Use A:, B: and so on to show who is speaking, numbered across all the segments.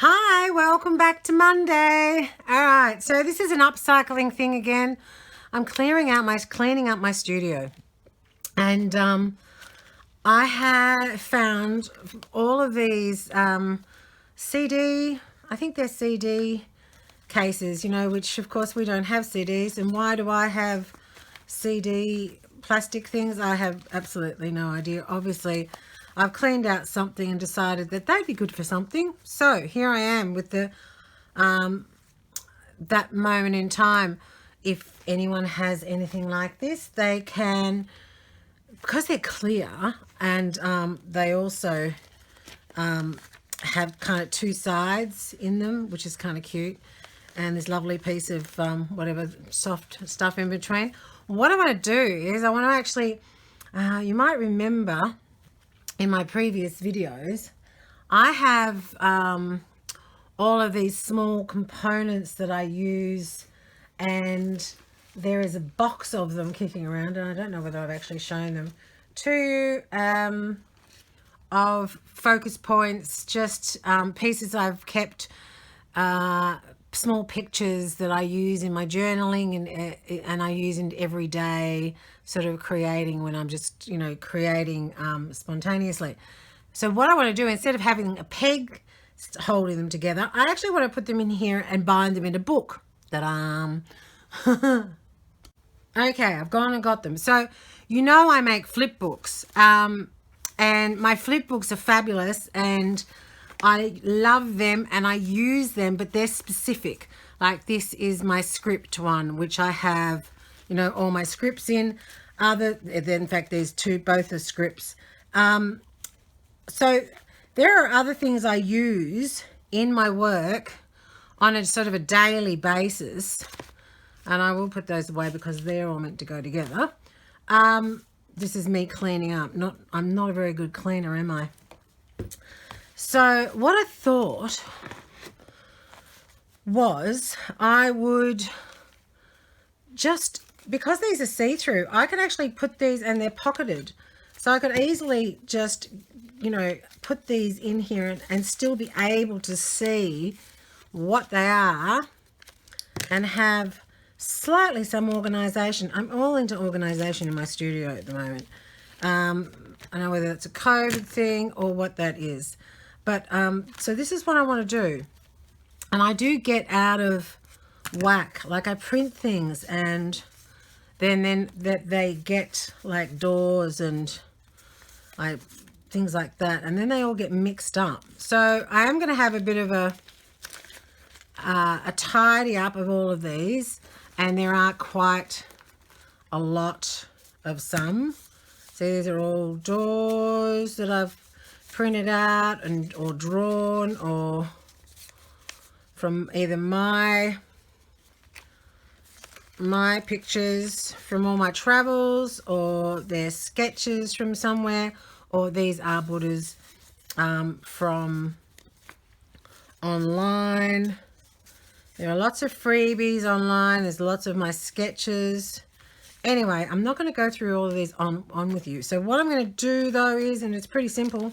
A: Hi, welcome back to Monday. All right, so this is an upcycling thing again. I'm cleaning up my studio, and I have found all of these CD. I think they're CD cases, which of course we don't have CDs. And why do I have CD plastic things? I have absolutely no idea. Obviously, I've cleaned out something and decided that they'd be good for something. So here I am with the that moment in time. If anyone has anything like this, they can, because they're clear, and they also have kind of two sides in them, which is kind of cute, and this lovely piece of whatever soft stuff in between. What I want to do is I want to actually, you might remember in my previous videos, I have all of these small components that I use, and there is a box of them kicking around, and I don't know whether I've actually shown them to you, of focus points, just pieces I've kept, small pictures that I use in my journaling, and I use in everyday sort of creating when I'm just creating spontaneously. So what I want to do, instead of having a peg holding them together, I actually want to put them in here and bind them in a book. Ta-da! Okay, I've gone and got them. So I make flip books, and my flip books are fabulous, and I love them and I use them, but they're specific. Like this is my script one, which I have, all my scripts in. In fact, there's two, both are scripts. So there are other things I use in my work on a sort of a daily basis, and I will put those away because they're all meant to go together. This is me cleaning up. I'm not a very good cleaner, am I? So what I thought was I would just, because these are see-through, I could actually put these, and they're pocketed, so I could easily just put these in here and still be able to see what they are and have slightly some organization. I'm all into organization in my studio at the moment. I don't know whether that's a COVID thing or what that is, but so this is what I want to do. And I do get out of whack, like I print things, and then that they get like doors and like things like that, and then they all get mixed up. So I am going to have a bit of a tidy up of all of these, and there are quite a lot of some. So these are all doors that I've printed out or drawn, or from either my pictures from all my travels, or they're sketches from somewhere, or these are Buddhas from online. There are lots of freebies online. There's lots of my sketches. Anyway, I'm not going to go through all of these on with you. So what I'm going to do though is, and it's pretty simple.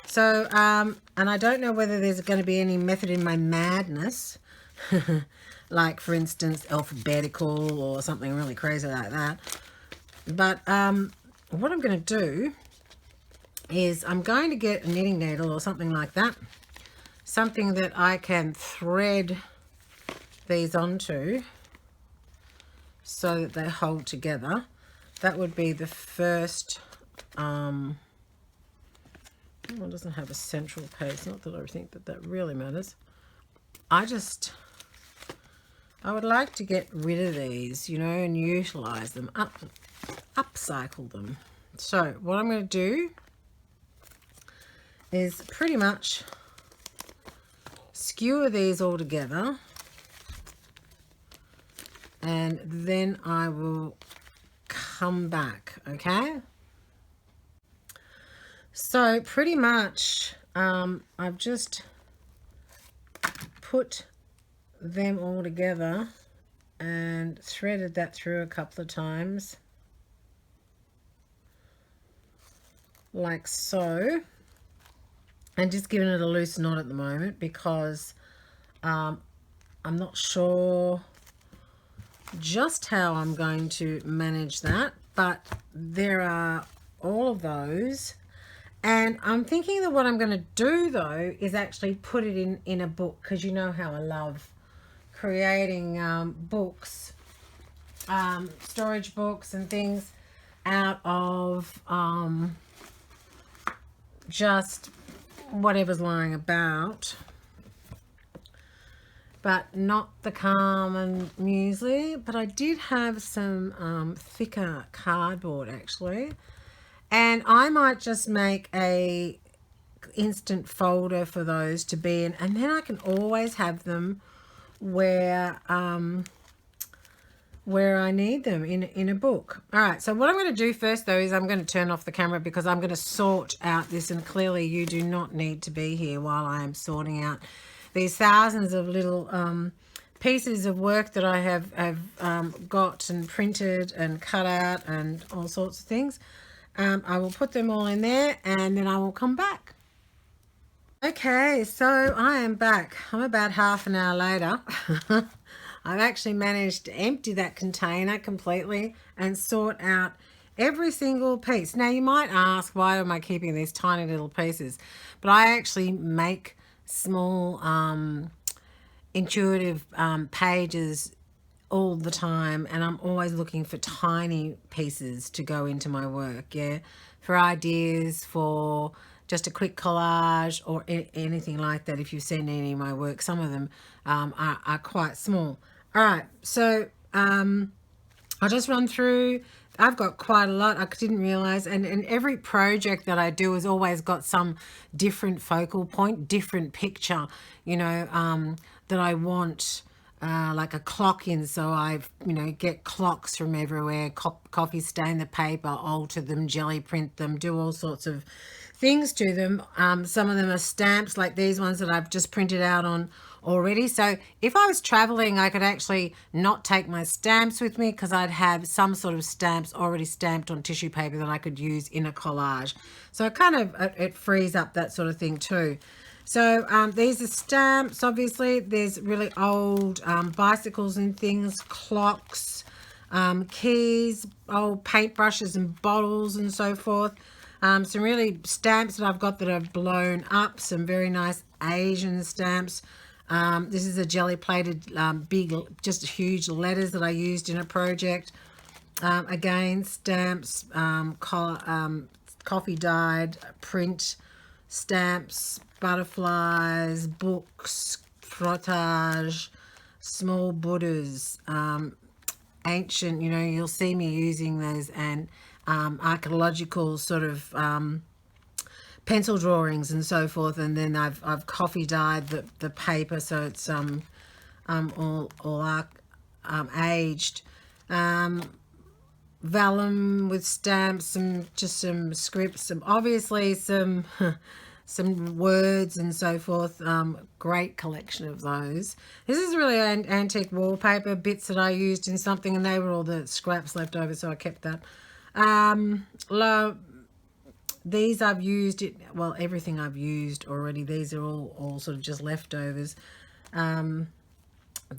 A: So, and I don't know whether there's going to be any method in my madness, like for instance, alphabetical or something really crazy like that. But what I'm going to do is I'm going to get a knitting needle or something like that. Something that I can thread these onto so that they hold together. That would be the first, well, it doesn't have a central piece, not that I think that really matters. I would like to get rid of these, and utilize them, upcycle them. So what I'm going to do is pretty much skewer these all together, and then I will come back. Okay, so pretty much I've just put them all together and threaded that through a couple of times like so, and just giving it a loose knot at the moment because I'm not sure just how I'm going to manage that, but there are all of those. And I'm thinking that what I'm going to do though is actually put it in a book, because you know how I love creating books, storage books and things out of just whatever's lying about, but not the common muesli. But I did have some thicker cardboard actually, and I might just make a instant folder for those to be in, and then I can always have them where I need them in a book. All right, so what I'm going to do first though is I'm going to turn off the camera because I'm going to sort out this, and clearly you do not need to be here while I am sorting out these thousands of little pieces of work that I have got and printed and cut out and all sorts of things. I will put them all in there and then I will come back. Okay, so I am back. I'm about half an hour later. I've actually managed to empty that container completely and sort out every single piece. Now you might ask, why am I keeping these tiny little pieces? But I actually make small intuitive pages all the time, and I'm always looking for tiny pieces to go into my work, yeah, for ideas, for just a quick collage or anything like that. If you've seen any of my work, some of them are quite small. All right, so I'll just run through. I've got quite a lot. I didn't realize, and every project that I do has always got some different focal point, different picture, you know, that I want. Like a clock in, so I get clocks from everywhere, coffee stain the paper, alter them, jelly print them, do all sorts of things to them. Some of them are stamps, like these ones that I've just printed out on already. So if I was traveling, I could actually not take my stamps with me because I'd have some sort of stamps already stamped on tissue paper that I could use in a collage. So it kind of it frees up that sort of thing too. So these are stamps, obviously. There's really old bicycles and things, clocks, keys, old paintbrushes and bottles and so forth. Some really stamps that I've got that have blown up, some very nice Asian stamps. This is a jelly plated big, just huge letters that I used in a project. Again, stamps, coffee dyed print stamps, butterflies, books, frottage, small Buddhas, ancient, you'll see me using those, and archaeological sort of pencil drawings and so forth. And then I've coffee dyed the paper, so it's all aged. Vellum with stamps, some scripts, some words and so forth. Great collection of those. This is really antique wallpaper, bits that I used in something, and they were all the scraps left over, so I kept that. These I've used everything I've used already. These are all sort of just leftovers.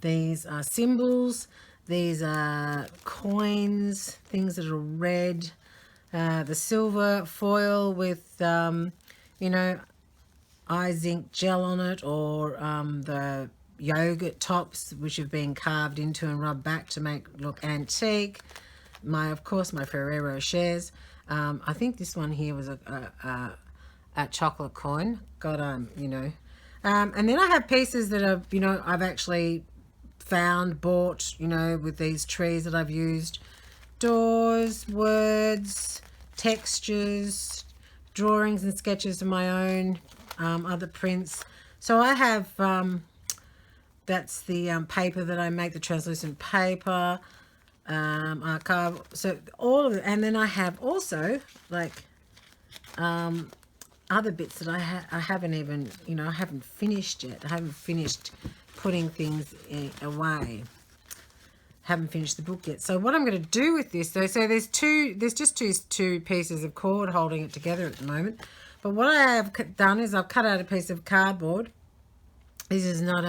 A: These are symbols. These are coins, things that are red. The silver foil with, eye zinc gel on it, or the yogurt tops, which have been carved into and rubbed back to make look antique. Of course, my Ferrero shares. I think this one here was a chocolate coin. And then I have pieces that are, I've actually bought, with these trees that I've used. Doors, words, textures, drawings and sketches of my own, other prints. So I have, that's the paper that I make, the translucent paper, archive. So all of it. And then I have also like other bits that I haven't even, I haven't finished yet. I haven't finished putting things away. Haven't finished the book yet. So what I'm going to do with this though, so there's just two pieces of cord holding it together at the moment, But what I have done is I've cut out a piece of cardboard. This is not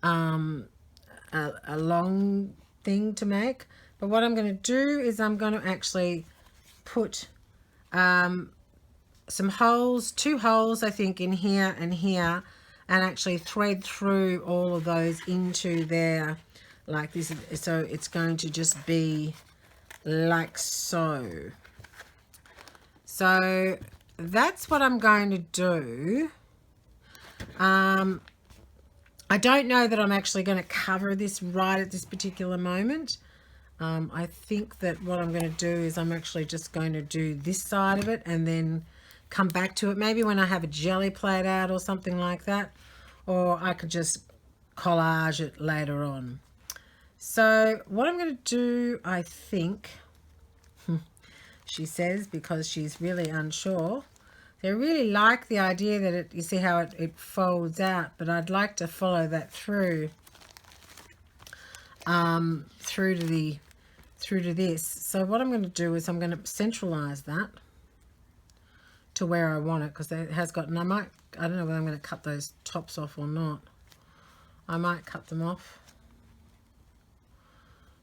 A: a long thing to make, but what I'm going to do is I'm going to actually put some holes, 2 holes I think, in here and here, and actually thread through all of those into there like this. So it's going to just be like so. So that's what I'm going to do. I don't know that I'm actually going to cover this right at this particular moment. I think that what I'm going to do is I'm actually just going to do this side of it and then come back to it. Maybe when I have a jelly plate out or something like that. Or I could just collage it later on. So what I'm going to do, I think, she says, because she's really unsure. I really like the idea that it, you see how it folds out, but I'd like to follow that through through to this. So what I'm going to do is I'm going to centralize that to where I want it, because it has got, and I don't know whether I'm going to cut those tops off or not. I might cut them off.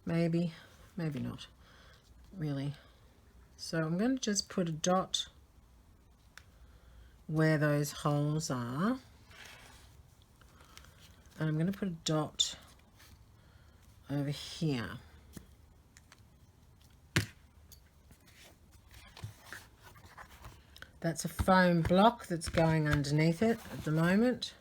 A: Maybe not, really. So I'm going to just put a dot where those holes are, and I'm going to put a dot over here. That's a foam block that's going underneath it at the moment.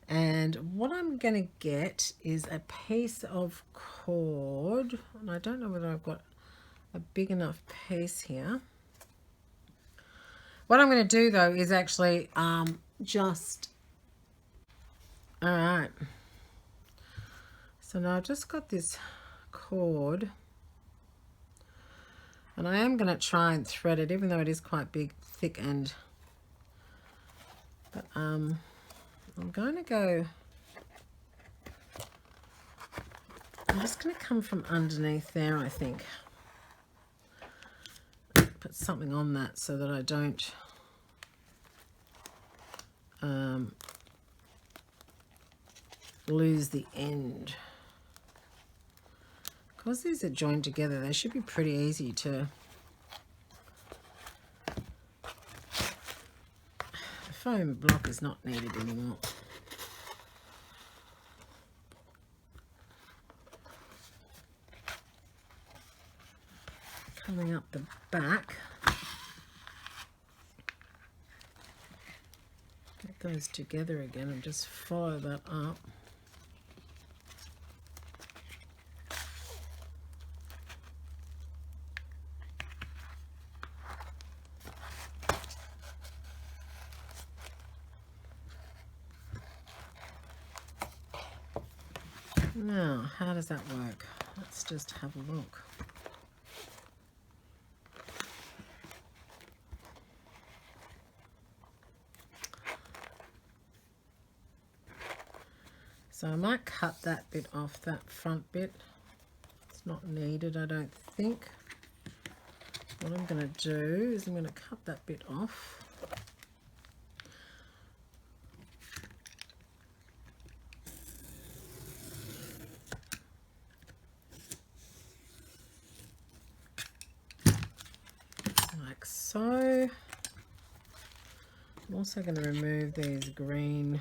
A: And what I'm going to get is a piece of cord, and I don't know whether I've got a big enough piece here. What I'm going to do though is actually just, all right, so now I've just got this cord, and I am going to try and thread it, even though it is quite big, thick, and but I'm going to go, I'm just going to come from underneath there, I think. Put something on that so that I don't lose the end. Because these are joined together, they should be pretty easy to... The foam block is not needed anymore. Coming up the back, get those together again and just follow that up. Now, how does that work? Let's just have a look. So I might cut that bit off, that front bit. It's not needed, I don't think. What I'm going to do is I'm going to cut that bit off. Like so. I'm also going to remove these green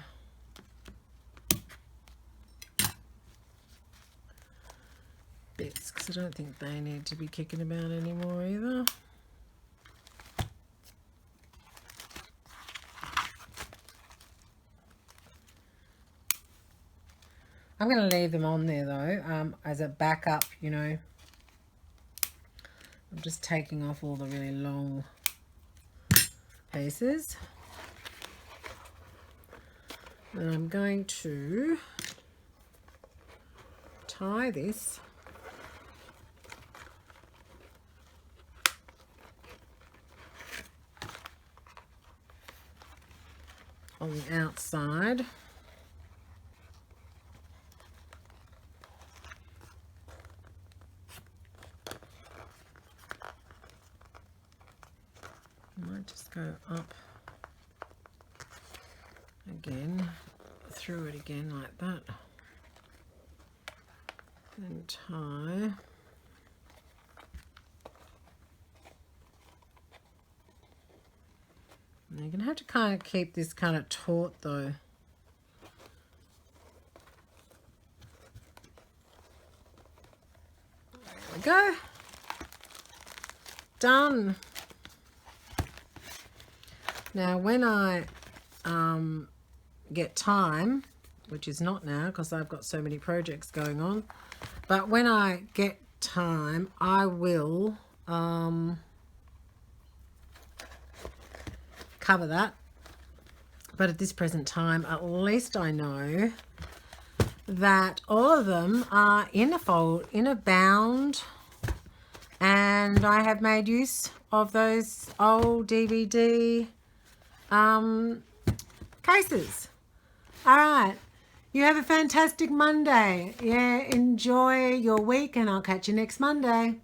A: bits, because I don't think they need to be kicking about anymore either. I'm going to leave them on there though, as a backup, you know. I'm just taking off all the really long pieces. And I'm going to tie this on the outside. might just go up again, through it again like that, and tie. And you're going to have to kind of keep this kind of taut though. There we go. Done. Now when I get time, which is not now because I've got so many projects going on, but when I get time I will cover that. But at this present time, at least I know that all of them are in a fold, in a bound, and I have made use of those old DVD cases. All right, you have a fantastic Monday. Yeah, enjoy your week, and I'll catch you next Monday.